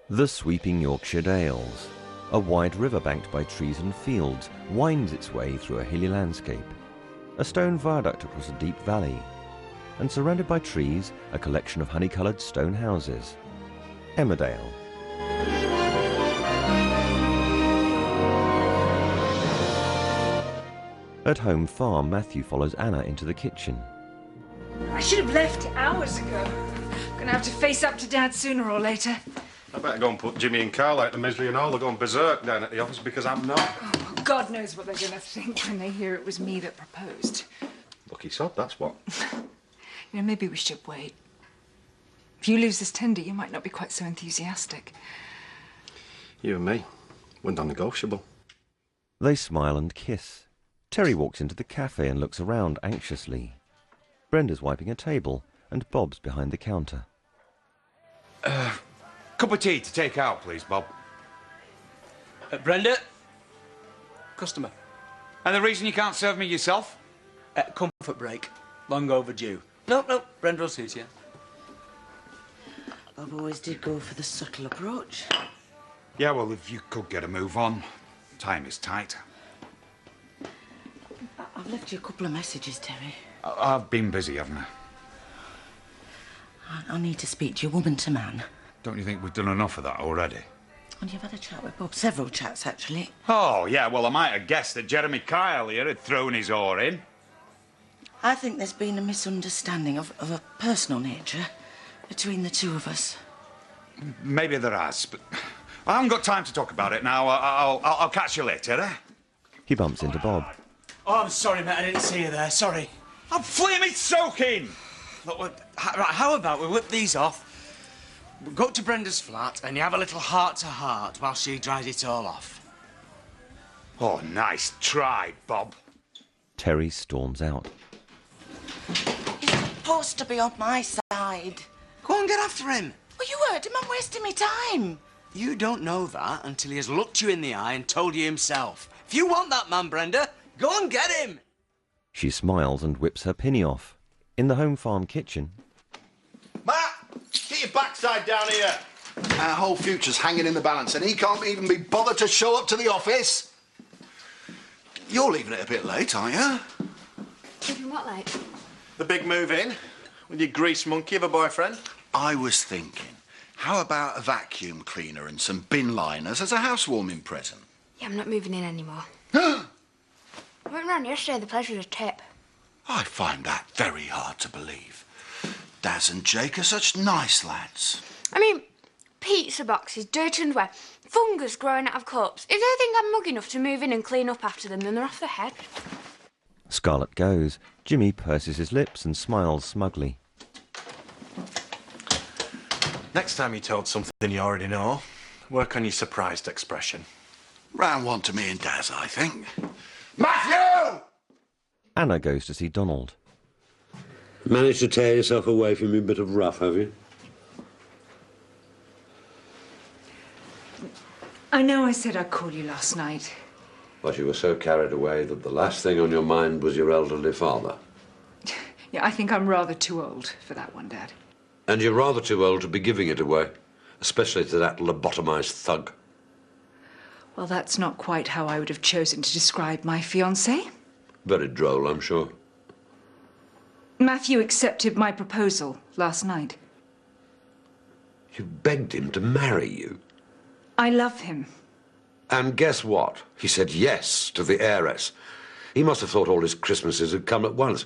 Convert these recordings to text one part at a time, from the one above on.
The sweeping Yorkshire Dales. A wide river banked by trees and fields winds its way through a hilly landscape. A stone viaduct across a deep valley. And surrounded by trees, a collection of honey-coloured stone houses. Emmerdale. At home farm, Matthew follows Anna into the kitchen. I should have left hours ago. Gonna have to face up to Dad sooner or later. I better go and put Jimmy and Carl out the misery and all. They're going berserk down at the office because I'm not. Oh, well, God knows what they're gonna think when they hear it was me that proposed. Lucky sod, that's what. You know, maybe we should wait. If you lose this tender, you might not be quite so enthusiastic. You and me, we're non-negotiable. They smile and kiss. Terry walks into the cafe and looks around anxiously. Brenda's wiping a table and Bob's behind the counter. Cup of tea to take out, please, Bob. Brenda? Customer. And the reason you can't serve me yourself? Comfort break. Long overdue. Nope, Brenda will suit you. Bob always did go for the subtle approach. Yeah, well, if you could get a move on. Time is tight. I've left you a couple of messages, Terry. I've been busy, haven't I? I need to speak to you, woman to man. Don't you think we've done enough of that already? And you've had a chat with Bob. Several chats, actually. Oh, yeah, well, I might have guessed that Jeremy Kyle here had thrown his oar in. I think there's been a misunderstanding of a personal nature between the two of us. Maybe there has, but I haven't got time to talk about it now. I'll catch you later, eh? He bumps into Bob. Oh, I'm sorry, mate. I didn't see you there. Sorry. I'm flaming soaking! Look, right, how about we whip these off, we go to Brenda's flat, and you have a little heart-to-heart while she dries it all off. Oh, nice try, Bob. Terry storms out. You're supposed to be on my side. Go and get after him. Well, you heard him. I'm wasting my time. You don't know that until he has looked you in the eye and told you himself. If you want that man, Brenda, go and get him. She smiles and whips her pinny off. In the home farm kitchen. Matt, get your backside down here. Our whole future's hanging in the balance and he can't even be bothered to show up to the office. You're leaving it a bit late, aren't you? Leaving what late? The big move in with your grease monkey of a boyfriend. I was thinking, how about a vacuum cleaner and some bin liners as a housewarming present? Yeah, I'm not moving in anymore. I went round yesterday, the pleasure was a tip. I find that very hard to believe. Daz and Jake are such nice lads. I mean, pizza boxes, dirt and wet, fungus growing out of cups. If they think I'm mug enough to move in and clean up after them, then they're off their head. Scarlett goes. Jimmy purses his lips and smiles smugly. Next time you told something you already know, work on your surprised expression. Round one to me and Daz, I think. Matthew! Anna goes to see Donald. Managed to tear yourself away from your bit of rough, have you? I know I said I'd call you last night. But you were so carried away that the last thing on your mind was your elderly father. Yeah, I think I'm rather too old for that one, Dad. And you're rather too old to be giving it away, especially to that lobotomised thug. Well, that's not quite how I would have chosen to describe my fiancé. Very droll, I'm sure. Matthew accepted my proposal last night. You begged him to marry you. I love him. And guess what? He said yes to the heiress. He must have thought all his Christmases had come at once.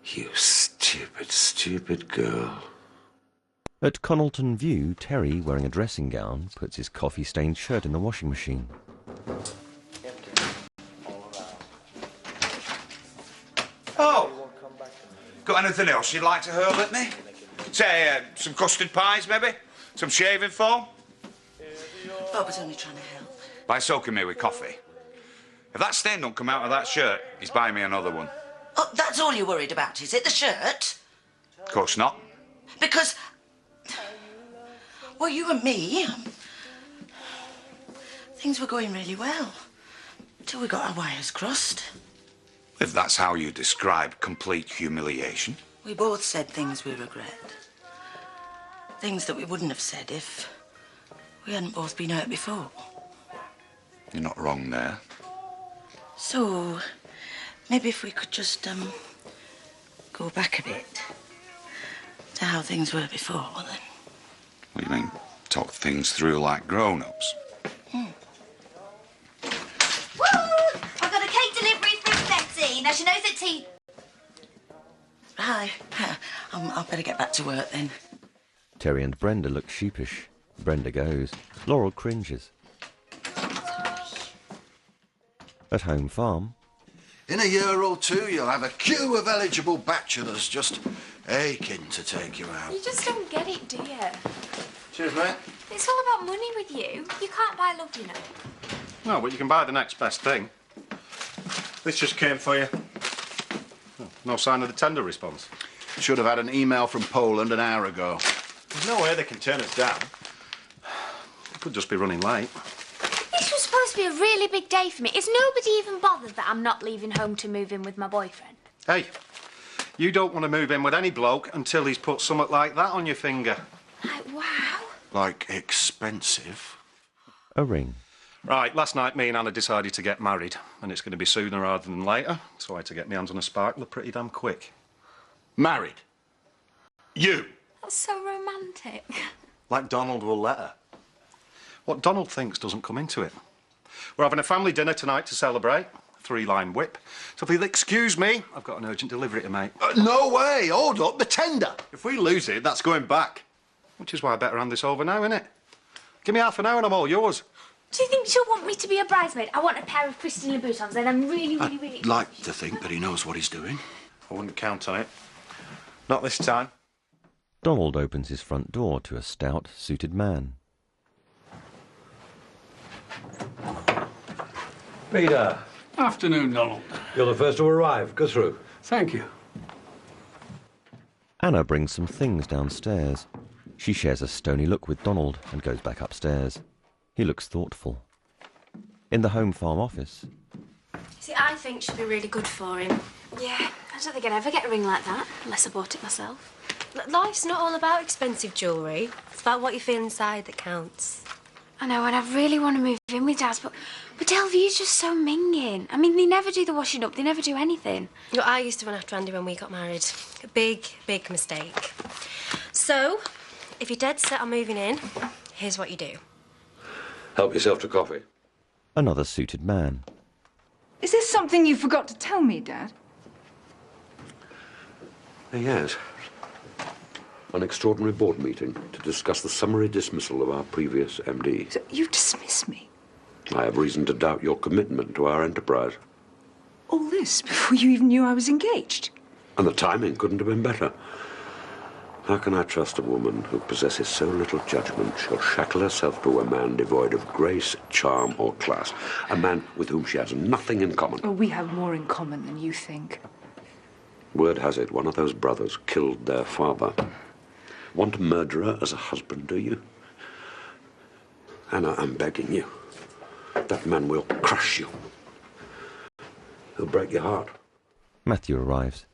You stupid, stupid girl. At Connalton View, Terry, wearing a dressing gown, puts his coffee-stained shirt in the washing machine. Oh! Got anything else you'd like to hurl at me? Say, some custard pies, maybe? Some shaving foam? Bob was only trying to help. By soaking me with coffee. If that stain don't come out of that shirt, he's buying me another one. Oh, that's all you're worried about, is it? The shirt? Of course not. Because, well, you and me, things were going really well. Till we got our wires crossed. If that's how you describe complete humiliation. We both said things we regret. things that we wouldn't have said if we hadn't both been hurt before. You're not wrong there. So, maybe if we could just, go back a bit to how things were before, then. What do you mean, talk things through like grown-ups? Woo! I've got a cake delivery from Betty. Now, she knows that tea... Hi. I'll better get back to work, then. Terry and Brenda look sheepish. Brenda goes. Laurel cringes. At home farm. In a year or two, you'll have a queue of eligible bachelors just aching to take you out. You just don't get it, do you? Cheers, mate. It's all about money with you. You can't buy love, you know. No, but you can buy the next best thing. This just came for you. Oh, no sign of the tender response. Should have had an email from Poland an hour ago. There's no way they can turn us down. They could just be running late. This was supposed to be a really big day for me. Is nobody even bothered that I'm not leaving home to move in with my boyfriend? Hey, you don't want to move in with any bloke until he's put something like that on your finger. Like, wow. Like expensive. A ring. Right, last night me and Anna decided to get married, and it's going to be sooner rather than later, so I had to get my hands on a sparkler pretty damn quick. Married? You? That's so romantic. Like Donald will let her. What Donald thinks doesn't come into it. We're having a family dinner tonight to celebrate. 3-line whip. So if you'll excuse me, I've got an urgent delivery to make. No way! Hold up, the tender! If we lose it, that's going back. Which is why I better hand this over now, innit? Give me half an hour and I'm all yours. Do you think she'll want me to be a bridesmaid? I want a pair of Christian Louboutins, and I'm really... I'd like to think that he knows what he's doing. I wouldn't count on it. Not this time. Donald opens his front door to a stout, suited man. Peter. Afternoon, Donald. You're the first to arrive. Go through. Thank you. Anna brings some things downstairs. She shares a stony look with Donald and goes back upstairs. He looks thoughtful. In the home farm office. See, I think she'd be really good for him. Yeah, I don't think I'd ever get a ring like that, unless I bought it myself. Life's not all about expensive jewellery. It's about what you feel inside that counts. I know, and I really want to move in with Dad, but Delview's just so minging. I mean, they never do the washing up, they never do anything. Look, I used to run after Andy when we got married. A big, big mistake. So, if you're dead set on moving in, here's what you do. Help yourself to coffee. Another suited man. Is this something you forgot to tell me, Dad? Yes. An extraordinary board meeting to discuss the summary dismissal of our previous MD. So you dismiss me? I have reason to doubt your commitment to our enterprise. All this before you even knew I was engaged? And the timing couldn't have been better. How can I trust a woman who possesses so little judgment she'll shackle herself to a man devoid of grace, charm, or class? A man with whom she has nothing in common. Oh, we have more in common than you think. Word has it, one of those brothers killed their father. Want a murderer as a husband, do you? Anna, I'm begging you. That man will crush you. He'll break your heart. Matthew arrives.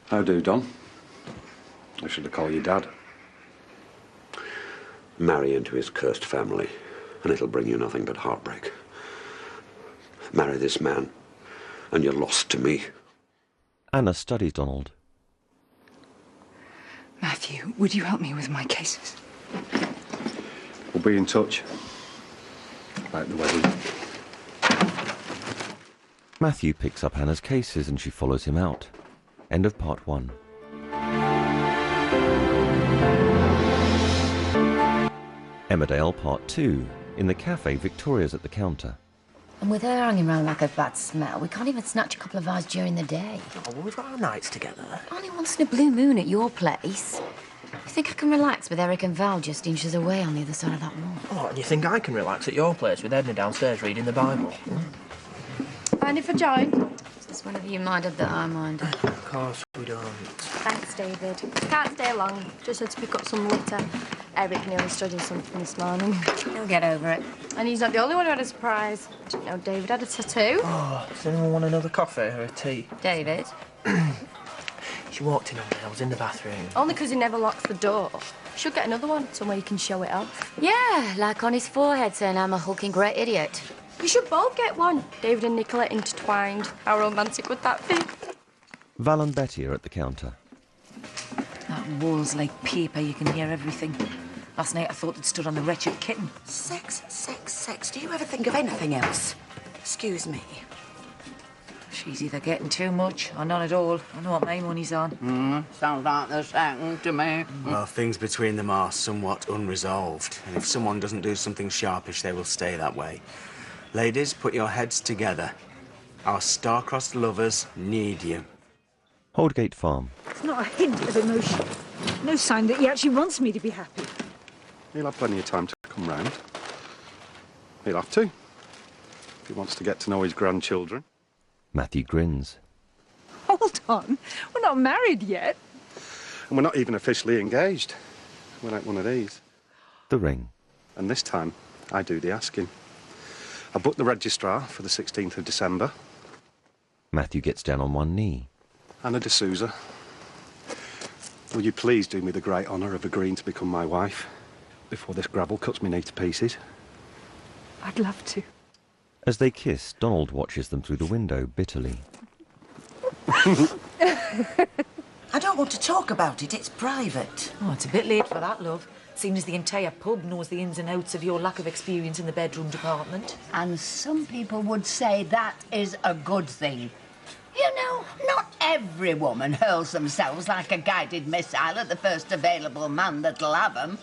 How do, Don? I should have called you Dad. Marry into his cursed family, and it'll bring you nothing but heartbreak. Marry this man, and you're lost to me. Anna studies Donald. Matthew, would you help me with my cases? We'll be in touch. About the wedding. Matthew picks up Anna's cases and she follows him out. End of part 1. Emmerdale part 2. In the cafe, Victoria's at the counter. And with her hanging around like a bad smell, we can't even snatch a couple of hours during the day. Oh, well, we've got our nights together. Only once in a blue moon at your place. You think I can relax with Eric and Val just inches away on the other side of that wall? Oh, and you think I can relax at your place with Edna downstairs reading the Bible? Mind if I join? Just whenever you minded that I minded. Of course we don't. Thanks, David. Can't stay long. Just had to pick up some litter. Eric nearly studied something this morning. He'll get over it. And he's not the only one who had a surprise. Didn't know David had a tattoo. Oh, does anyone want another coffee or a tea? David? You She walked in on me. I was in the bathroom. Only 'cause he never locks the door. Should get another one, somewhere you can show it off. Yeah, like on his forehead saying I'm a hulking great idiot. You should both get one. David and Nicola intertwined. How romantic would that be? Val and Betty are at the counter. That wall's like paper, you can hear everything. Last night I thought it stood on the wretched kitten. Sex, sex, sex. Do you ever think of anything else? Excuse me. She's either getting too much or none at all. I know what my money's on. Sounds like the second to me. Well, things between them are somewhat unresolved. And if someone doesn't do something sharpish, they will stay that way. Ladies, put your heads together. Our star-crossed lovers need you. Holdgate Farm. It's not a hint of emotion. No sign that he actually wants me to be happy. He'll have plenty of time to come round. He'll have to, if he wants to get to know his grandchildren. Matthew grins. Hold on. We're not married yet. And we're not even officially engaged. We're like one of these. The ring. And this time, I do the asking. I booked the registrar for the 16th of December. Matthew gets down on one knee. Anna de Souza, will you please do me the great honour of agreeing to become my wife before this gravel cuts me knee to pieces? I'd love to. As they kiss, Donald watches them through the window bitterly. I don't want to talk about it. It's private. Oh, it's a bit late for that, love. Seeing as the entire pub knows the ins and outs of your lack of experience in the bedroom department. And some people would say that is a good thing. You know, not every woman hurls themselves like a guided missile at the first available man that'll have them.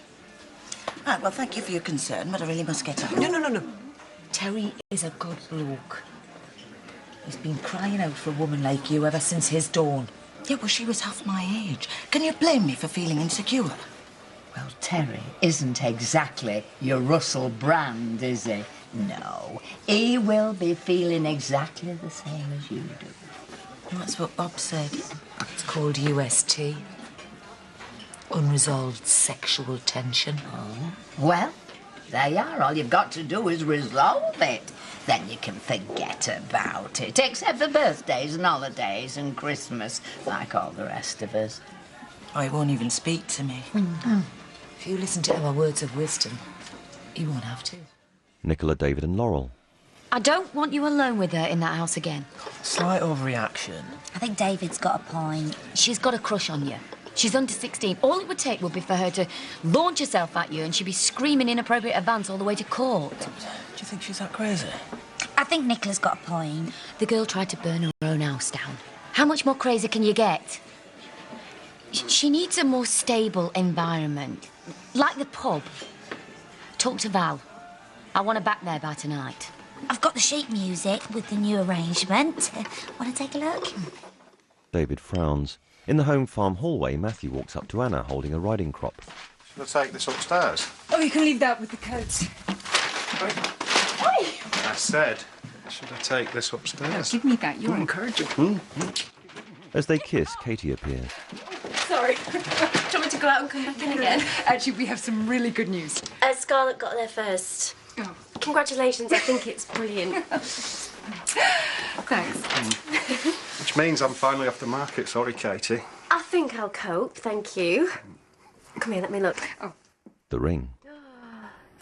Right, well, thank you for your concern, but I really must get on. No. Terry is a good bloke. He's been crying out for a woman like you ever since his dawn. Yeah, well, she was half my age. Can you blame me for feeling insecure? Well, Terry isn't exactly your Russell Brand, is he? No. He will be feeling exactly the same as you do. That's what Bob said. It's called UST. Unresolved sexual tension. Oh. Well, there you are. All you've got to do is resolve it. Then you can forget about it, except for birthdays and holidays and Christmas, like all the rest of us. Oh, he won't even speak to me. If you listen to our words of wisdom, he won't have to. Nicola, David and Laurel. I don't want you alone with her in that house again. Slight overreaction. I think David's got a point. She's got a crush on you. She's under 16. All it would take would be for her to launch herself at you and she'd be screaming inappropriate advance all the way to court. Do you think she's that crazy? I think Nicola's got a point. The girl tried to burn her own house down. How much more crazy can you get? She needs a more stable environment. Like the pub. Talk to Val. I want her back there by tonight. I've got the sheet music with the new arrangement. Want to take a look? David frowns. In the home farm hallway, Matthew walks up to Anna holding a riding crop. Should I take this upstairs? Oh, you can leave that with the coats. I said, should I take this upstairs? Give me that. You're encouraging. As they kiss, Katie appears. Sorry. Do you want me to go out and come back in again? Actually, we have some really good news. Scarlett got there first. Oh. Congratulations, I think it's brilliant. Thanks. Which means I'm finally off the market. Sorry, Katie. I think I'll cope, thank you. Come here, let me look. Oh. The ring.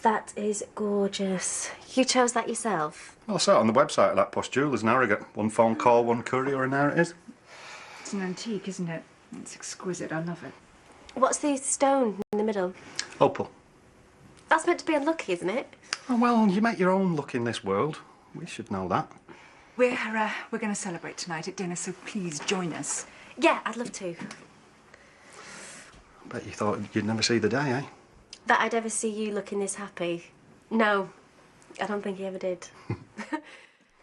That is gorgeous. You chose that yourself? Well, I saw it on the website of that posh jeweller's in Harrogate. One phone call, one courier, and there it is. It's an antique, isn't it? It's exquisite. I love it. What's the stone in the middle? Opal. That's meant to be unlucky, isn't it? Oh, well, you make your own luck in this world. We should know that. We're going to celebrate tonight at dinner, so please join us. Yeah, I'd love to. I bet you thought you'd never see the day, eh? That I'd ever see you looking this happy. No, I don't think he ever did.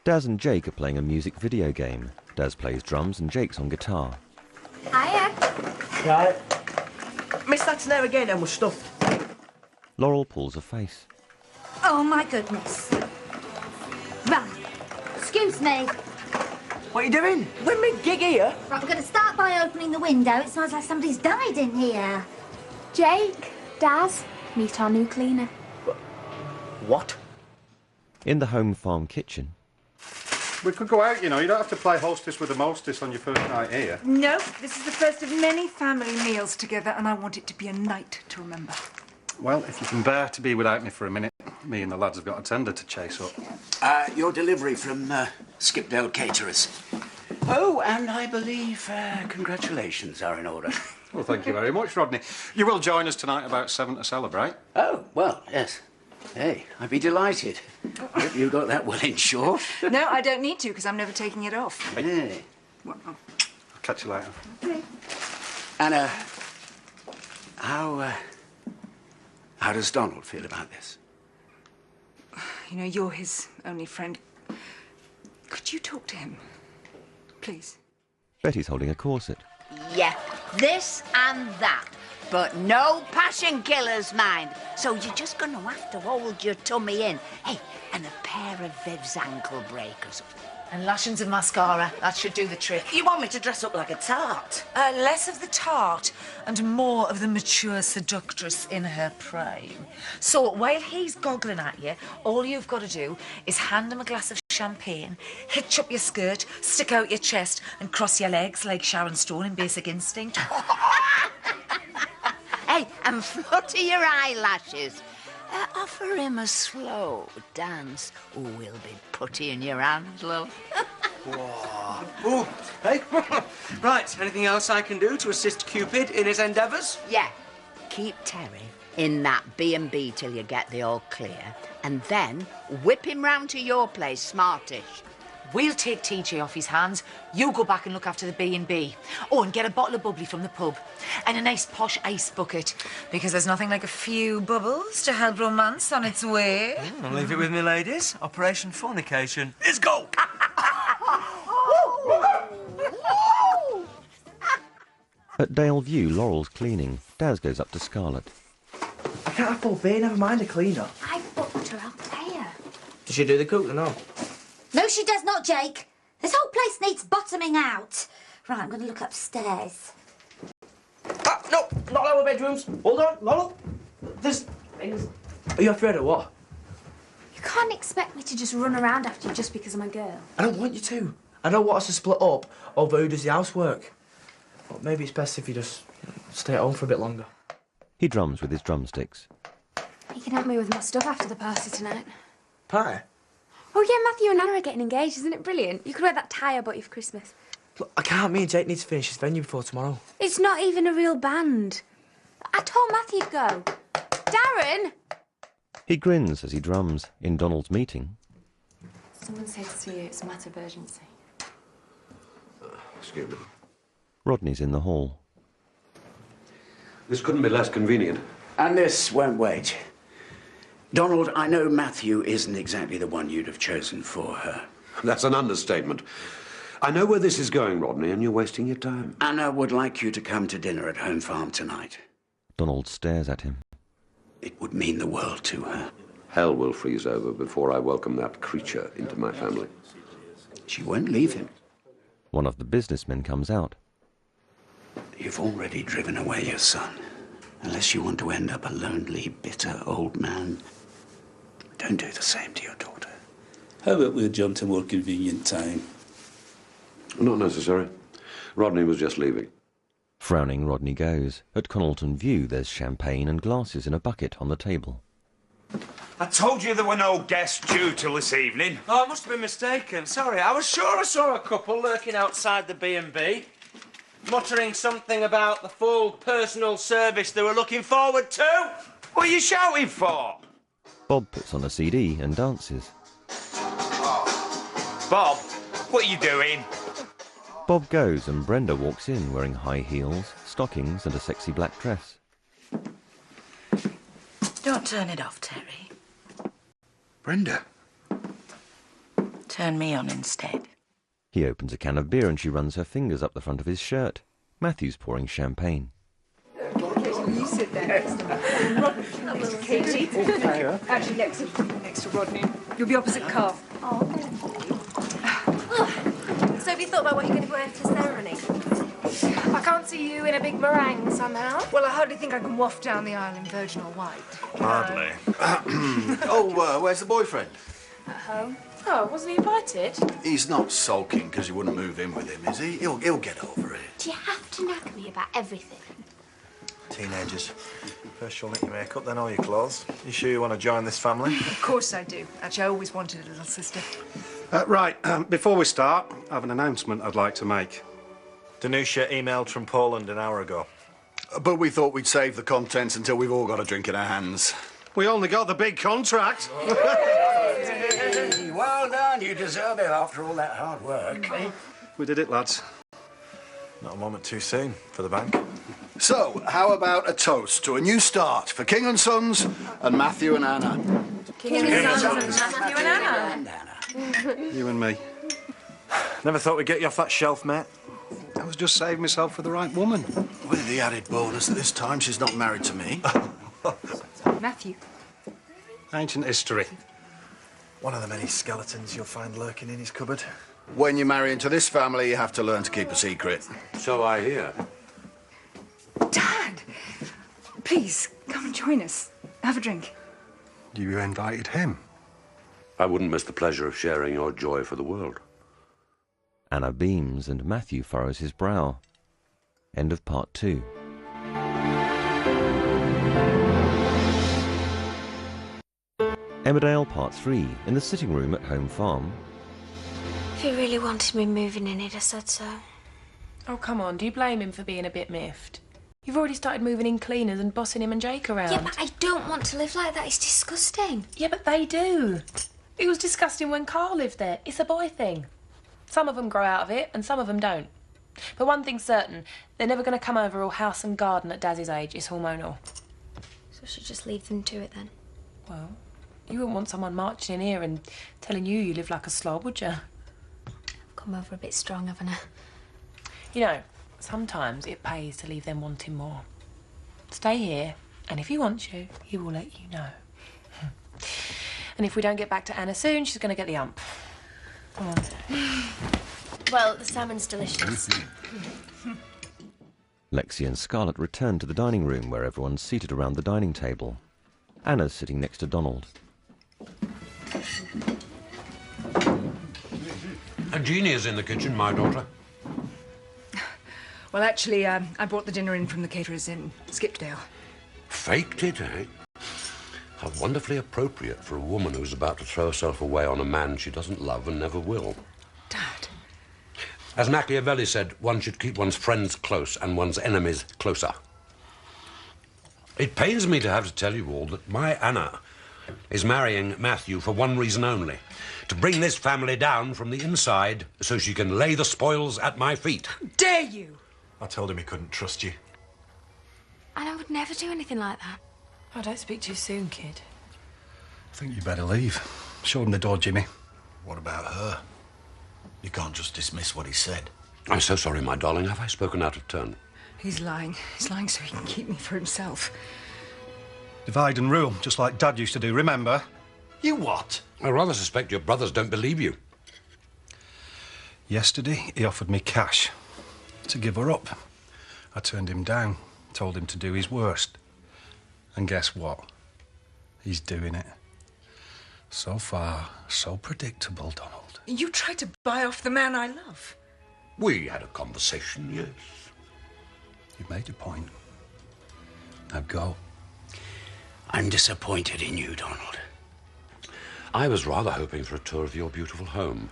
Daz and Jake are playing a music video game. Daz plays drums and Jake's on guitar. Hiya. Right. Missed that in there again and we're stuffed. Laurel pulls a face. Oh, my goodness. Right. Excuse me. What are you doing? With me gig here? Right, we're going to start by opening the window. It smells like somebody's died in here. Jake, Daz, meet our new cleaner. What? In the home farm kitchen. We could go out, you know. You don't have to play hostess with the mostess on your first night here. No, this is the first of many family meals together, and I want it to be a night to remember. Well, if you can bear to be without me for a minute, me and the lads have got a tender to chase up. Your delivery from Skipdale Caterers. Oh, and I believe congratulations are in order. Well, thank you very much, Rodney. You will join us tonight about 7 to celebrate. Oh, well, yes. Hey, I'd be delighted. Hope you got that well insured. No, I don't need to, because I'm never taking it off. Hey. Well, I'll catch you later. okay. Anna, how does Donald feel about this? You know, you're his only friend. Could you talk to him? Please. Betty's holding a corset. Yeah, this and that. But no passion killers, mind. So you're just going to have to hold your tummy in. Hey, and a pair of Viv's ankle breakers. And lashings of mascara. That should do the trick. You want me to dress up like a tart? Less of the tart and more of the mature seductress in her prime. So while he's goggling at you, all you've got to do is hand him a glass of champagne, hitch up your skirt, stick out your chest and cross your legs like Sharon Stone in Basic Instinct. Hey, and flutter your eyelashes. Offer him a slow dance. Oh, we'll be putty in your hands, love. Whoa. Oh, hey. Right, anything else I can do to assist Cupid in his endeavours? Yeah. Keep Terry in that B&B till you get the all clear, and then whip him round to your place, smartish. We'll take TJ off his hands. You go back and look after the B&B. Oh, and get a bottle of bubbly from the pub. And a nice posh ice bucket. Because there's nothing like a few bubbles to help romance on its way. I'll leave it with me, ladies. Operation Fornication. Let's go! At Dale View, Laurel's cleaning. Daz goes up to Scarlett. I can't afford beer, never mind a cleaner. I booked her, I'll pay her. Does she do the cooking or? No, she does not, Jake. This whole place needs bottoming out. Right, I'm going to look upstairs. Ah, no, not lower bedrooms. Hold on, Laurel. There's things. Are you afraid of what? You can't expect me to just run around after you just because I'm a girl. I don't want you to. I don't want us to split up over who does the housework. But maybe it's best if you just stay at home for a bit longer. He drums with his drumsticks. You can help me with my stuff after the party tonight. Pie? Oh, yeah, Matthew and Anna are getting engaged. Isn't it brilliant? You could wear that tie I bought you for Christmas. Look, I can't. Me and Jake need to finish this venue before tomorrow. It's not even a real band. I told Matthew to go. Darren! He grins as he drums. In Donald's meeting, Someone said to see you it's a matter of urgency. Excuse me. Rodney's in the hall. This couldn't be less convenient. And this won't wait. Donald, I know Matthew isn't exactly the one you'd have chosen for her. That's an understatement. I know where this is going, Rodney, and you're wasting your time. Anna would like you to come to dinner at Home Farm tonight. Donald stares at him. It would mean the world to her. Hell will freeze over before I welcome that creature into my family. She won't leave him. One of the businessmen comes out. You've already driven away your son. Unless you want to end up a lonely, bitter old man, don't do the same to your daughter. How about we jump to a more convenient time? Not necessary. Rodney was just leaving. Frowning, Rodney goes. At Connaughton View, there's champagne and glasses in a bucket on the table. I told you there were no guests due till this evening. Oh, I must have been mistaken. Sorry, I was sure I saw a couple lurking outside the B&B, muttering something about the full personal service they were looking forward to. What are you shouting for? Bob puts on a CD and dances. Bob, what are you doing? Bob goes and Brenda walks in wearing high heels, stockings and a sexy black dress. Don't turn it off, Terry. Brenda. Turn me on instead. He opens a can of beer and she runs her fingers up the front of his shirt. Matthew's pouring champagne. You sit there next to me. Katie. Actually, next to Rodney. You'll be opposite Carl. So have you thought about what you're going to wear for the ceremony? I can't see you in a big meringue somehow. Well, I hardly think I can waft down the aisle in virginal white. Hardly. Where's the boyfriend? At home. Oh, wasn't he invited? He's not sulking because you wouldn't move in with him, is he? He'll get over it. Do you have to nag me about everything? Teenagers. First you'll nick your makeup, then all your clothes. You sure you want to join this family? Of course I do. Actually, I always wanted a little sister. Right, before we start, I have an announcement I'd like to make. Danusha emailed from Poland an hour ago. But we thought we'd save the contents until we've all got a drink in our hands. We only got the big contract. Hey, well done. You deserve it after all that hard work. We did it, lads. Not a moment too soon for the bank. So, how about a toast to a new start for King and Sons and Matthew and Anna? King and Sons and Matthew and Anna. You and me. Never thought we'd get you off that shelf, mate. I was just saving myself for the right woman. With the added bonus that this time she's not married to me. Matthew. Ancient history. One of the many skeletons you'll find lurking in his cupboard. When you marry into this family, you have to learn to keep a secret. So I hear. Dad! Please, come and join us. Have a drink. You invited him? I wouldn't miss the pleasure of sharing your joy for the world. Anna beams and Matthew furrows his brow. End of part 2. Emmerdale Part 3, in the sitting room at Home Farm. If he really wanted me moving in, he'd have said so. Oh, come on, do you blame him for being a bit miffed? You've already started moving in cleaners and bossing him and Jake around. Yeah, but I don't want to live like that. It's disgusting. Yeah, but they do. It was disgusting when Carl lived there. It's a boy thing. Some of them grow out of it and some of them don't. But one thing's certain, they're never going to come over all house and garden at Daz's age. It's hormonal. So I should just leave them to it then? Well, you wouldn't want someone marching in here and telling you live like a slob, would you? I've come over a bit strong, haven't I? You know, sometimes it pays to leave them wanting more. Stay here, and if he wants you, he will let you know. And if we don't get back to Anna soon, she's going to get the ump. Come on. Well, the salmon's delicious. Lexi and Scarlett return to the dining room where everyone's seated around the dining table. Anna's sitting next to Donald. And Jeannie is in the kitchen, my daughter. Well, actually, I brought the dinner in from the caterers in Skipdale. Faked it, eh? How wonderfully appropriate for a woman who's about to throw herself away on a man she doesn't love and never will. Dad. As Machiavelli said, one should keep one's friends close and one's enemies closer. It pains me to have to tell you all that my Anna is marrying Matthew for one reason only. To bring this family down from the inside so she can lay the spoils at my feet. Dare you? I told him he couldn't trust you. And I would never do anything like that. Oh, don't speak too soon, kid. I think you better leave. Show him the door, Jimmy. What about her? You can't just dismiss what he said. I'm so sorry, my darling. Have I spoken out of turn? He's lying. He's lying so he can keep me for himself. Divide and rule, just like Dad used to do, remember? You what? I rather suspect your brothers don't believe you. Yesterday, he offered me cash to give her up. I turned him down, told him to do his worst. And guess what? He's doing it. So far, so predictable, Donald. You tried to buy off the man I love. We had a conversation, yes. You've made your point. Now go. I'm disappointed in you, Donald. I was rather hoping for a tour of your beautiful home.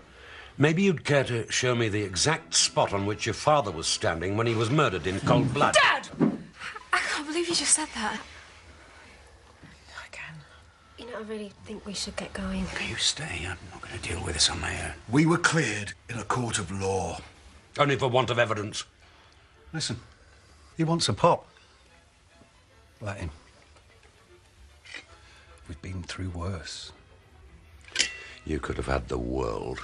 Maybe you'd care to show me the exact spot on which your father was standing when he was murdered in cold blood. Dad! I can't believe you just said that. I can. You know, I really think we should get going. Can you stay? I'm not going to deal with this on my own. We were cleared in a court of law. Only for want of evidence. Listen, he wants a pop. Let him. We've been through worse. You could have had the world.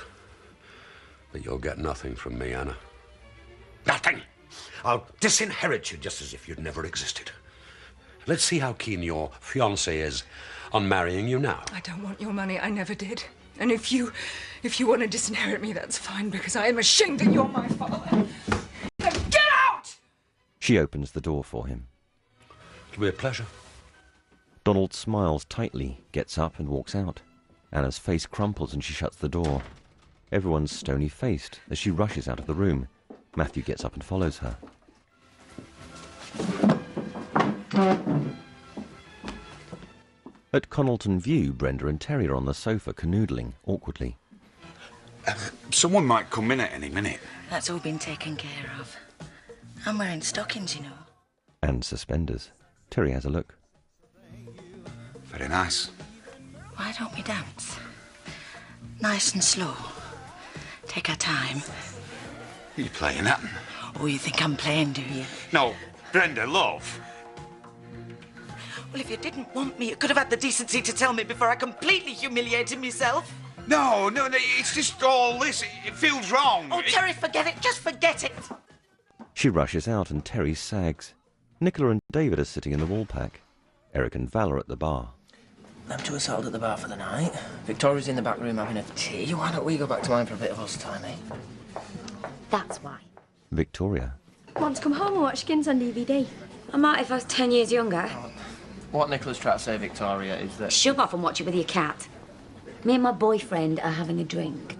But you'll get nothing from me, Anna. Nothing! I'll disinherit you just as if you'd never existed. Let's see how keen your fiancé is on marrying you now. I don't want your money. I never did. And if you want to disinherit me, that's fine, because I am ashamed that you're my father. Now get out! She opens the door for him. It'll be a pleasure. Donald smiles tightly, gets up and walks out. Anna's face crumples and she shuts the door. Everyone's stony-faced as she rushes out of the room. Matthew gets up and follows her. At Connalton View, Brenda and Terry are on the sofa canoodling awkwardly. Someone might come in at any minute. That's all been taken care of. I'm wearing stockings, you know. And suspenders. Terry has a look. Very nice. Why don't we dance? Nice and slow. Take our time. Are you playing that? Oh, you think I'm playing, do you? No, Brenda, love. Well, if you didn't want me, you could have had the decency to tell me before I completely humiliated myself. No, it's just all this. It feels wrong. Oh, Terry, forget it. Just forget it. She rushes out and Terry sags. Nicola and David are sitting in the wall pack. Eric and Val are at the bar. Them two are settled at the bar for the night. Victoria's in the back room having a tea. Why don't we go back to mine for a bit of us time, eh? That's why. Victoria. Want to come home and watch Skins on DVD? I might if I was 10 years younger. What Nicola's trying to say, Victoria, is that... Shove off and watch it with your cat. Me and my boyfriend are having a drink.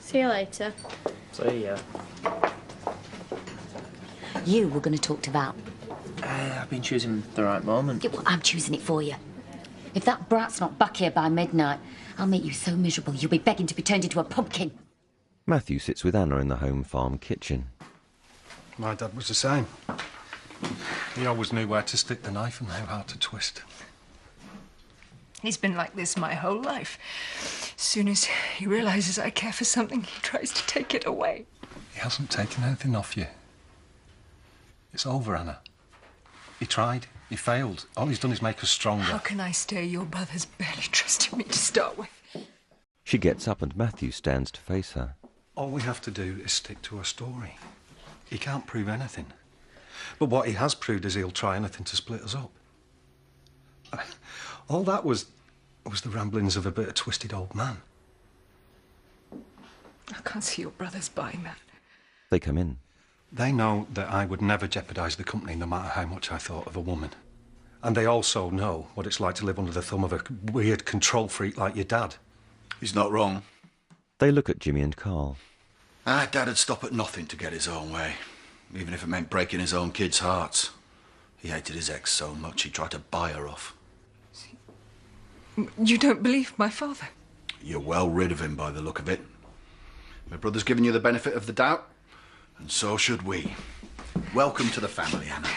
See you later. See ya. You were going to talk to Val. I've been choosing the right moment. Yeah, well, I'm choosing it for you. If that brat's not back here by midnight, I'll make you so miserable you'll be begging to be turned into a pumpkin. Matthew sits with Anna in the home farm kitchen. My dad was the same. He always knew where to stick the knife and how hard to twist. He's been like this my whole life. As soon as he realises I care for something, he tries to take it away. He hasn't taken anything off you. It's over, Anna. He tried. He failed. All he's done is make us stronger. How can I stay? Your brother's barely trusted me to start with. She gets up and Matthew stands to face her. All we have to do is stick to our story. He can't prove anything. But what he has proved is he'll try anything to split us up. All that was the ramblings of a bit of twisted old man. I can't see your brothers buying that. They come in. They know that I would never jeopardise the company no matter how much I thought of a woman. And they also know what it's like to live under the thumb of a weird control freak like your dad. He's not wrong. They look at Jimmy and Carl. Our dad'd stop at nothing to get his own way, even if it meant breaking his own kids' hearts. He hated his ex so much he tried to buy her off. You don't believe my father? You're well rid of him by the look of it. My brother's given you the benefit of the doubt, and so should we. Welcome to the family, Anna.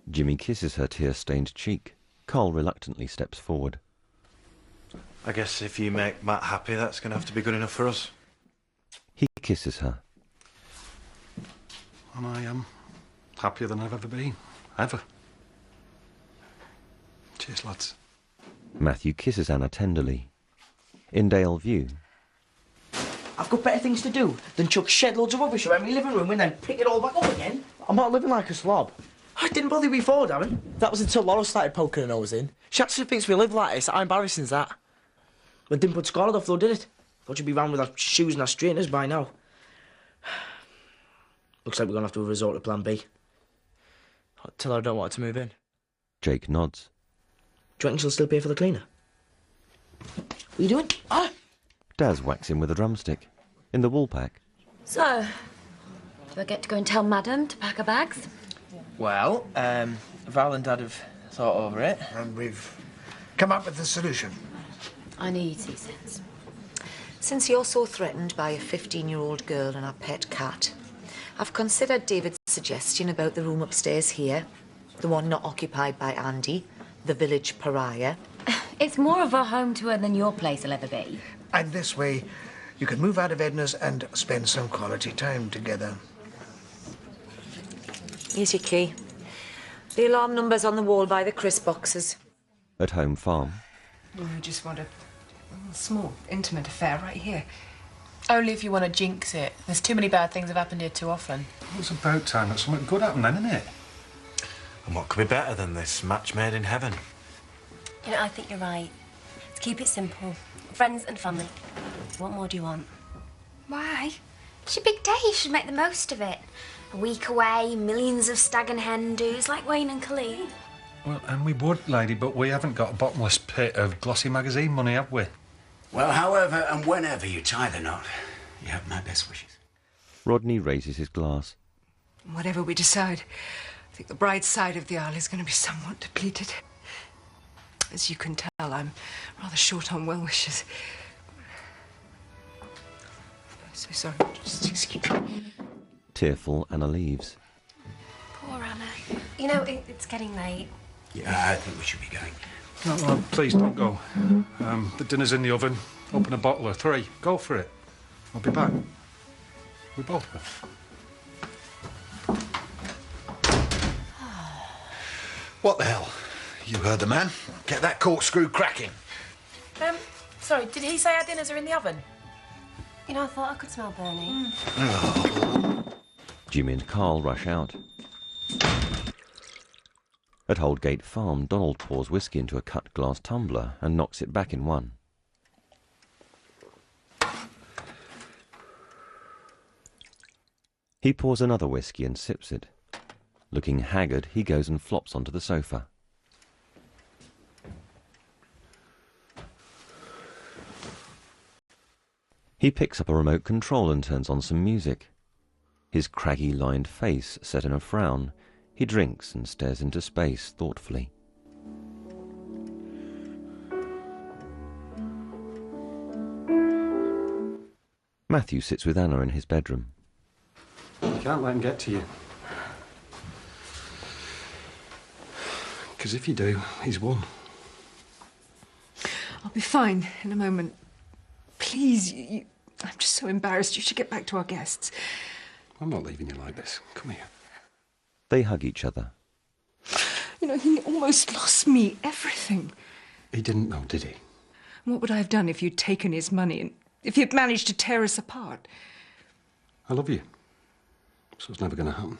Jimmy kisses her tear-stained cheek. Carl reluctantly steps forward. I guess if you make Matt happy, that's going to have to be good enough for us. He kisses her. And I am happier than I've ever been. Ever. Cheers, lads. Matthew kisses Anna tenderly. In Dale View. I've got better things to do than chuck shed loads of rubbish around my living room and then pick it all back up again. I'm not living like a slob. I didn't bother you before, Darren. That was until Laura started poking her nose in. She actually thinks we live like this. How embarrassing is that? When didn't put Scarlett off though, did it? Thought you'd be round with our shoes and our straighteners by now. Looks like we're going to have to resort to plan B. Tell her I don't want her to move in. Jake nods. Do you reckon she'll still pay for the cleaner? What are you doing? Ah! Daz whacks him with a drumstick. In the wool pack. So, do I get to go and tell Madam to pack her bags? Well, Val and Dad have thought over it. And we've come up with a solution. I need he says. Since you're so threatened by a 15-year-old girl and our pet cat, I've considered David's suggestion about the room upstairs here, the one not occupied by Andy, the village pariah. It's more of a home to her than your place will ever be. And this way, you can move out of Edna's and spend some quality time together. Here's your key. The alarm number's on the wall by the crisp boxes. At home farm. I just want a small, intimate affair right here. Only if you want to jinx it. There's too many bad things have happened here too often. It's about time that something good happened then, isn't it? And what could be better than this match made in heaven? You know, I think you're right. Let's keep it simple. Friends and family. What more do you want? Why? It's your big day. You should make the most of it. A week away, millions of stag and hen do's like Wayne and Colleen. Well, and we would, lady, but we haven't got a bottomless pit of glossy magazine money, have we? Well, however and whenever you tie the knot, you have my best wishes. Rodney raises his glass. Whatever we decide, I think the bride's side of the aisle is going to be somewhat depleted. As you can tell, I'm rather short on well wishes. So sorry, just excuse me. Tearful, Anna leaves. Poor Anna. You know, it's getting late. Yeah, I think we should be going. No, please don't go. The dinner's in the oven. Open a bottle or 3. Go for it. I'll be back. We both will. What the hell? You heard the man. Get that corkscrew cracking. Sorry, did he say our dinners are in the oven? You know, I thought I could smell burning. Jimmy and Carl rush out. At Holdgate Farm, Donald pours whiskey into a cut glass tumbler and knocks it back in one. He pours another whiskey and sips it. Looking haggard, he goes and flops onto the sofa. He picks up a remote control and turns on some music. His craggy lined face set in a frown, he drinks and stares into space thoughtfully. Matthew sits with Anna in his bedroom. You can't let him get to you. Because if you do, he's won. I'll be fine in a moment. Please, I'm just so embarrassed. You should get back to our guests. I'm not leaving you like this. Come here. They hug each other. You know, he almost lost me everything. He didn't know, did he? What would I have done if you'd taken his money and if he'd managed to tear us apart? I love you. So it's never going to happen.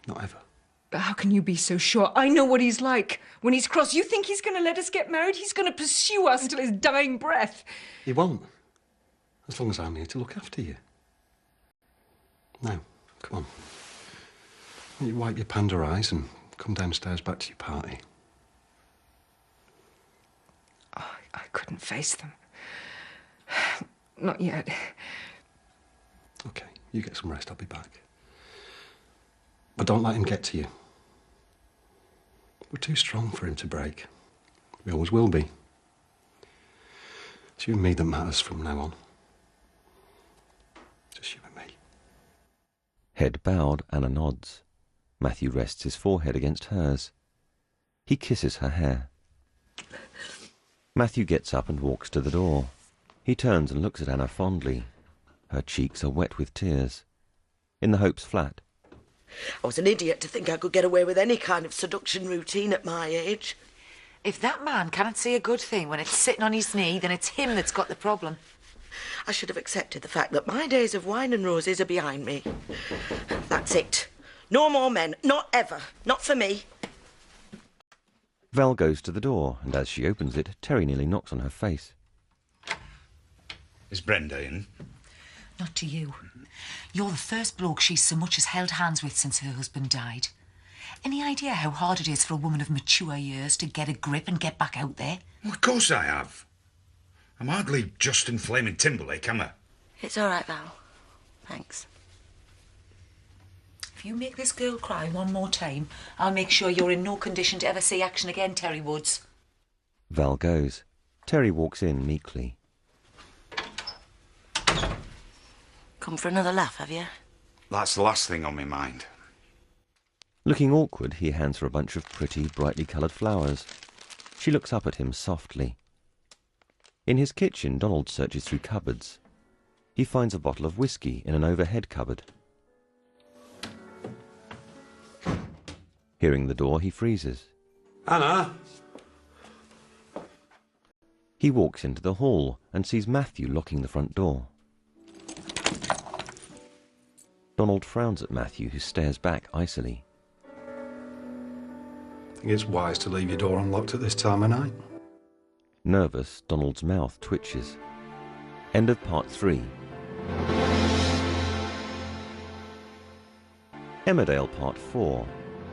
Not ever. But how can you be so sure? I know what he's like. When he's cross, you think he's going to let us get married? He's going to pursue us until his dying breath. He won't. As long as I'm here to look after you. Now, come on. You wipe your panda eyes and come downstairs back to your party. Oh, I couldn't face them. Not yet. OK, you get some rest. I'll be back. But don't let him get to you. We're too strong for him to break. We always will be. It's you and me that matters from now on. Just you and me. Head bowed, Anna nods. Matthew rests his forehead against hers. He kisses her hair. Matthew gets up and walks to the door. He turns and looks at Anna fondly. Her cheeks are wet with tears. In the Hope's flat. I was an idiot to think I could get away with any kind of seduction routine at my age. If that man cannot see a good thing when it's sitting on his knee, then it's him that's got the problem. I should have accepted the fact that my days of wine and roses are behind me. That's it. No more men. Not ever. Not for me. Val goes to the door, and as she opens it, Terry nearly knocks on her face. Is Brenda in? Not to you. You're the first bloke she's so much as held hands with since her husband died. Any idea how hard it is for a woman of mature years to get a grip and get back out there? Well, of course I have. I'm hardly Justin Flaming Timberlake, am I? It's all right, Val. Thanks. If you make this girl cry one more time, I'll make sure you're in no condition to ever see action again, Terry Woods. Val goes. Terry walks in meekly. Come for another laugh, have you? That's the last thing on my mind. Looking awkward, he hands her a bunch of pretty, brightly coloured flowers. She looks up at him softly. In his kitchen, Donald searches through cupboards. He finds a bottle of whiskey in an overhead cupboard. Hearing the door, he freezes. Anna! He walks into the hall and sees Matthew locking the front door. Donald frowns at Matthew, who stares back icily. I think it's wise to leave your door unlocked at this time of night. Nervous, Donald's mouth twitches. End of part 3. Emmerdale part 4.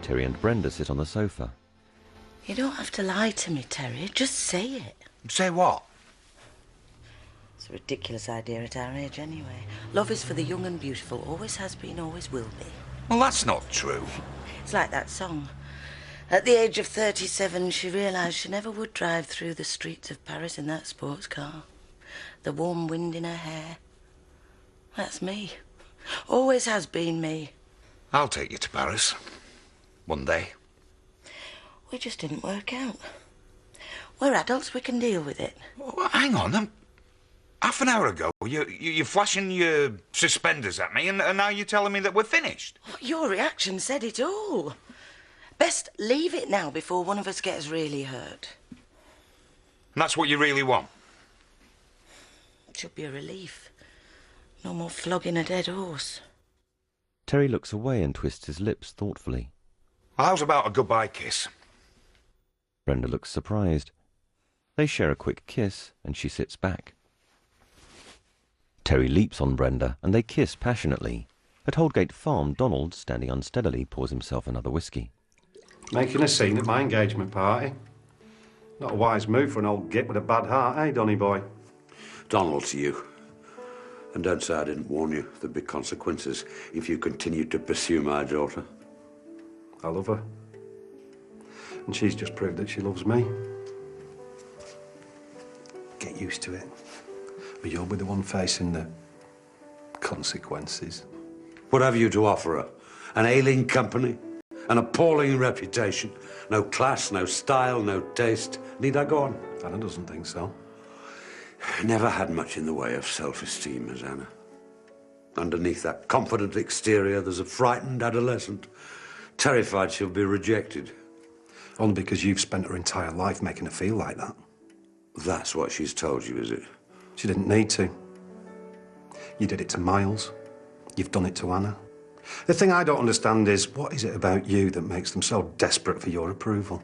Terry and Brenda sit on the sofa. You don't have to lie to me, Terry. Just say it. Say what? It's a ridiculous idea at our age, anyway. Love is for the young and beautiful. Always has been, always will be. Well, that's not true. It's like that song. At the age of 37, she realised she never would drive through the streets of Paris in that sports car. The warm wind in her hair. That's me. Always has been me. I'll take you to Paris. One day. We just didn't work out. We're adults, we can deal with it. Well, hang on. Half an hour ago, you're flashing your suspenders at me, and now you're telling me that we're finished. Your reaction said it all. Best leave it now before one of us gets really hurt. And that's what you really want? It should be a relief. No more flogging a dead horse. Terry looks away and twists his lips thoughtfully. How's about a goodbye kiss? Brenda looks surprised. They share a quick kiss, and she sits back. Terry leaps on Brenda, and they kiss passionately. At Holdgate Farm, Donald, standing unsteadily, pours himself another whiskey. Making a scene at my engagement party. Not a wise move for an old git with a bad heart, eh, Donny boy? Donald, to you. And don't say I didn't warn you. There'd be consequences if you continued to pursue my daughter. I love her. And she's just proved that she loves me. Get used to it. Or you'll be the one facing the consequences. What have you to offer her? An ailing company? An appalling reputation? No class, no style, no taste. Need I go on? Anna doesn't think so. Never had much in the way of self-esteem, has Anna. Underneath that confident exterior, there's a frightened adolescent, terrified she'll be rejected. Only because you've spent her entire life making her feel like that. That's what she's told you, is it? She didn't need to. You did it to Miles. You've done it to Anna. The thing I don't understand is, what is it about you that makes them so desperate for your approval?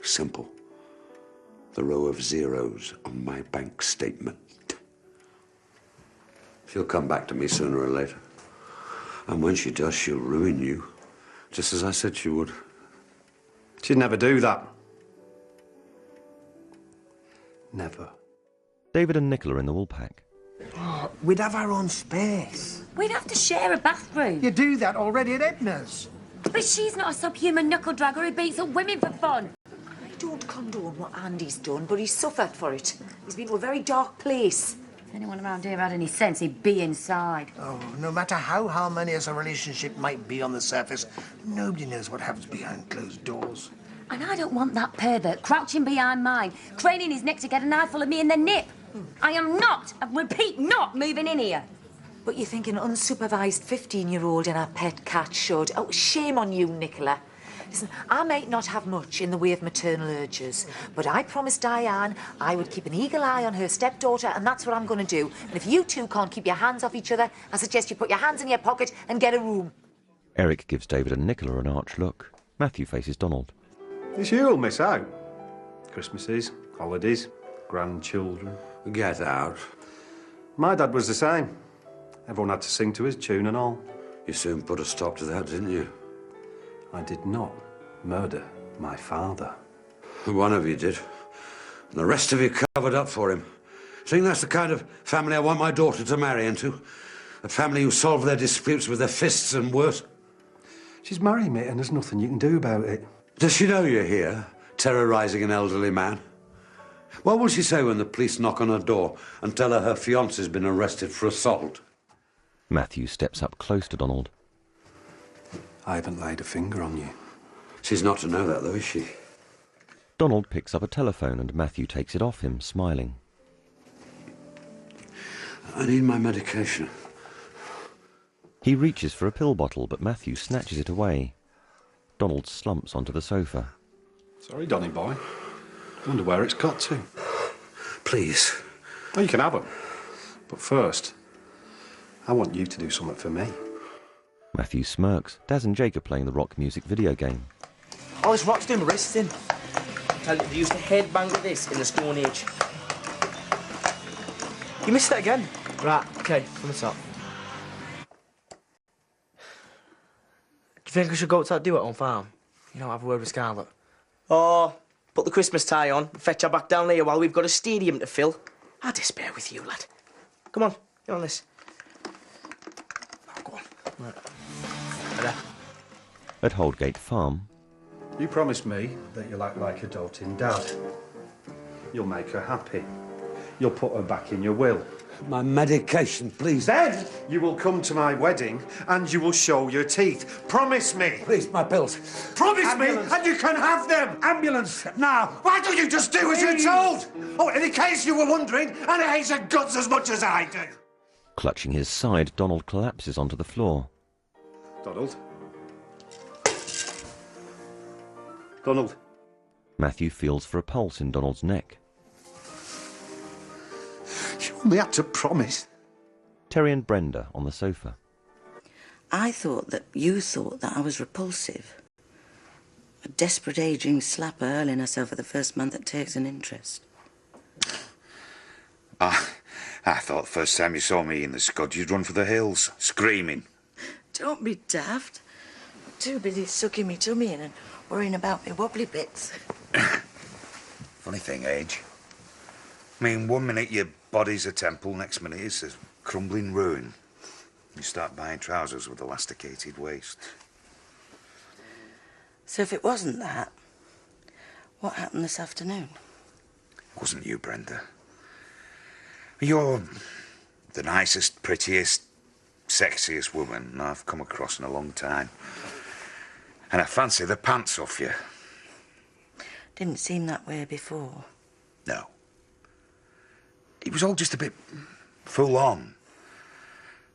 Simple. The row of zeros on my bank statement. She'll come back to me sooner or later. And when she does, she'll ruin you. Just as I said she would. She'd never do that. Never. David and Nicola are in the Woolpack. Oh, we'd have our own space. We'd have to share a bathroom. You do that already at Edna's. But she's not a subhuman knuckle dragger who beats up women for fun. I don't condone what Andy's done, but he's suffered for it. He's been to a very dark place. If anyone around here had any sense, he'd be inside. Oh, no matter how harmonious a relationship might be on the surface, nobody knows what happens behind closed doors. And I don't want that pervert crouching behind mine, craning his neck to get an eyeful of me in the nip. I am not, I repeat, not moving in here. But you think an unsupervised 15-year-old and a pet cat should? Oh, shame on you, Nicola. Listen, I might not have much in the way of maternal urges, but I promised Diane I would keep an eagle eye on her stepdaughter, and that's what I'm going to do. And if you two can't keep your hands off each other, I suggest you put your hands in your pocket and get a room. Eric gives David and Nicola an arch look. Matthew faces Donald. It's you'll miss out. Christmases, holidays, grandchildren. Get out. My dad was the same. Everyone had to sing to his tune and all. You soon put a stop to that, didn't you? I did not murder my father. One of you did. And the rest of you covered up for him. Think that's the kind of family I want my daughter to marry into? A family who solve their disputes with their fists and worse? She's married, mate, and there's nothing you can do about it. Does she know you're here, terrorising an elderly man? What will she say when the police knock on her door and tell her fiancé's been arrested for assault? Matthew steps up close to Donald. I haven't laid a finger on you. She's not to know that, though, is she? Donald picks up a telephone and Matthew takes it off him, smiling. I need my medication. He reaches for a pill bottle, but Matthew snatches it away. Donald slumps onto the sofa. Sorry, Donny boy. I wonder where it's got to. Please. Well, you can have them. But first, I want you to do something for me. Matthew smirks. Daz and Jake are playing the rock music video game. Oh, this rock's doing my wrists in. Tell you, they used to headbang with this in the Stone Age. You missed it again. Right, OK, from the top. Do you think I should go to that do-it-on farm? You know, have a word with Scarlett. Oh, put the Christmas tie on, fetch her back down here while we've got a stadium to fill. I despair with you, lad. Come on, you on this. Oh, go on. Right. There. At Holdgate Farm, You promised me that you'll act like a doting dad. You'll make her happy. You'll put her back in your will. My medication, please. Then you will come to my wedding and you will show your teeth. Promise me. Please, my pills. Promise Ambulance. me and you can have them. Ambulance, now. Why don't you just do as you're told? Oh, in case you were wondering, Anna hates her guts as much as I do. clutching his side, Donald collapses onto the floor. Donald? Donald? Matthew feels for a pulse in Donald's neck. You only had to promise. Terry and Brenda on the sofa. I thought that you thought that I was repulsive. A desperate ageing slapper hurling herself for the first man that takes an interest. I thought the first time you saw me in the scud, you'd run for the hills, screaming. Don't be daft. Too busy sucking me tummy in and worrying about me wobbly bits. Funny thing, age. I mean, one minute your body's a temple, next minute it's a crumbling ruin. You start buying trousers with elasticated waist. So if it wasn't that, what happened this afternoon? It wasn't you, Brenda. You're the nicest, prettiest, sexiest woman I've come across in a long time. And I fancy the pants off you. Didn't seem that way before. No. It was all just a bit full on.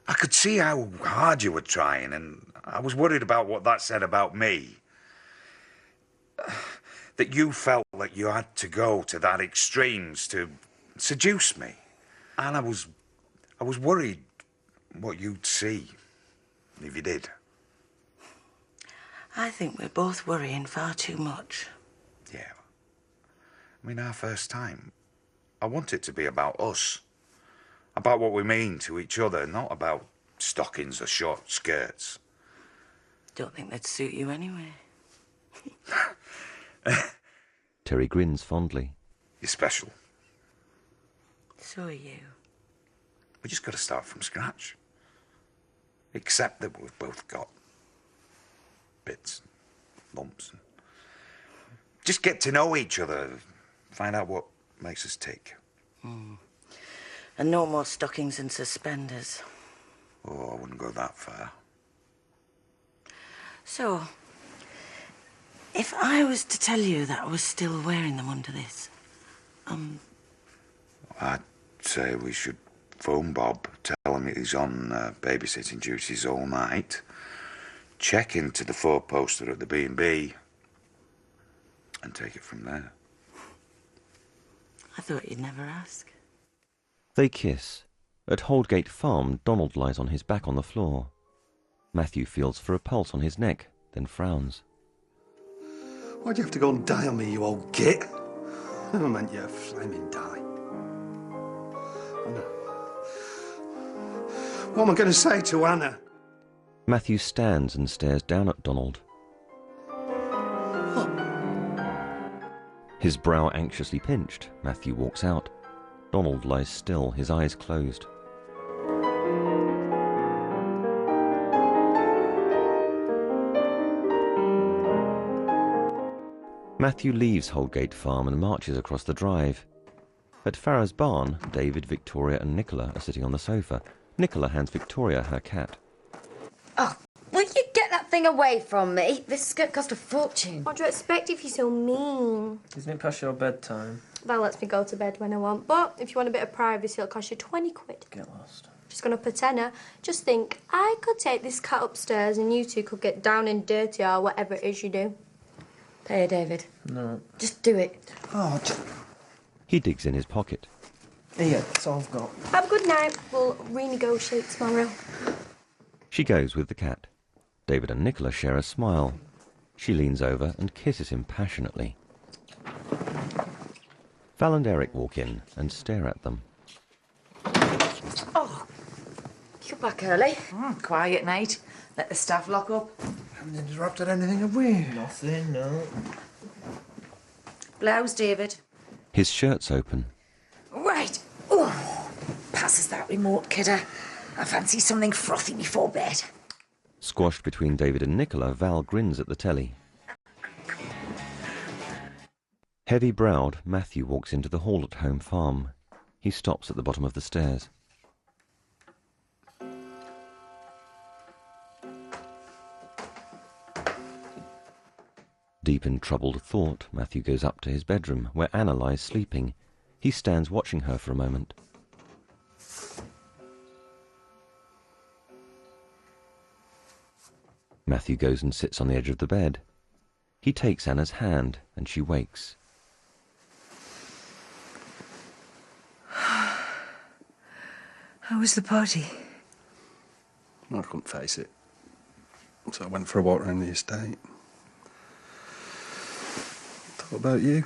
I could see how hard you were trying, and I was worried about what that said about me. That you felt like you had to go to that extremes to seduce me. And I was worried what you'd see if you did. I think we're both worrying far too much. Yeah. I mean, our first time, I want it to be about us. About what we mean to each other, not about stockings or short skirts. Don't think they'd suit you anyway. Terry grins fondly. You're special. So are you. We just got to start from scratch. Accept that we've both got bits, lumps. Just get to know each other. Find out what makes us tick. And no more stockings and suspenders. Oh, I wouldn't go that far. So, if I was to tell you that I was still wearing them under this, I'd say we should phone Bob, tell him he's on babysitting duties all night, check into the four-poster at the B&B, and take it from there. I thought you'd never ask. They kiss. At Holdgate Farm, Donald lies on his back on the floor. Matthew feels for a pulse on his neck, then frowns. Why'd you have to go and die on me, you old git? I meant you flaming die. Anna. What am I going to say to Anna? Matthew stands and stares down at Donald. His brow anxiously pinched, Matthew walks out. Donald lies still, his eyes closed. Matthew leaves Holdgate Farm and marches across the drive. At Farrah's barn, David, Victoria and Nicola are sitting on the sofa. Nicola hands Victoria her cat. Oh, will you get that thing away from me? This skirt cost a fortune. What do you expect if you're so mean? Isn't it past your bedtime? That lets me go to bed when I want. But if you want a bit of privacy, it'll cost you 20 quid. Get lost. Just gonna put a tenner. Just think, I could take this cat upstairs and you two could get down and dirty or whatever it is you do. Pay her, David. No. Just do it. Oh, He digs in his pocket. here, that's all I've got. Have a good night. We'll renegotiate tomorrow. She goes with the cat. David and Nicola share a smile. She leans over and kisses him passionately. Val and Eric walk in and stare at them. Oh, you're back early. Quiet night. Let the staff lock up. Haven't interrupted anything, have we? Nothing, no. Blouse, David. His shirt's open. Right. Oh, passes that remote, kidder. I fancy something frothy before bed. Squashed between David and Nicola, Val grins at the telly. Heavy-browed, Matthew walks into the hall at Home Farm. He stops at the bottom of the stairs. Deep in troubled thought, Matthew goes up to his bedroom, where Anna lies sleeping. He stands watching her for a moment. Matthew goes and sits on the edge of the bed. He takes Anna's hand, and she wakes. How was the party? I couldn't face it, so I went for a walk around the estate. What about you?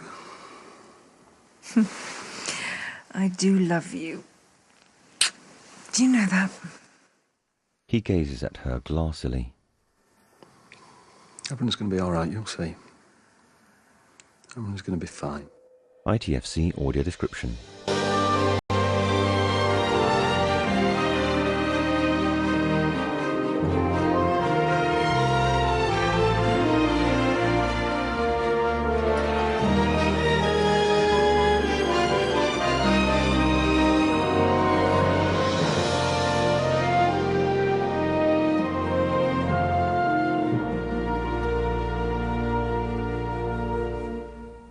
I do love you. Do you know that? He gazes at her glassily. Everyone's going to be all right, you'll see. Everyone's going to be fine. ITFC audio description.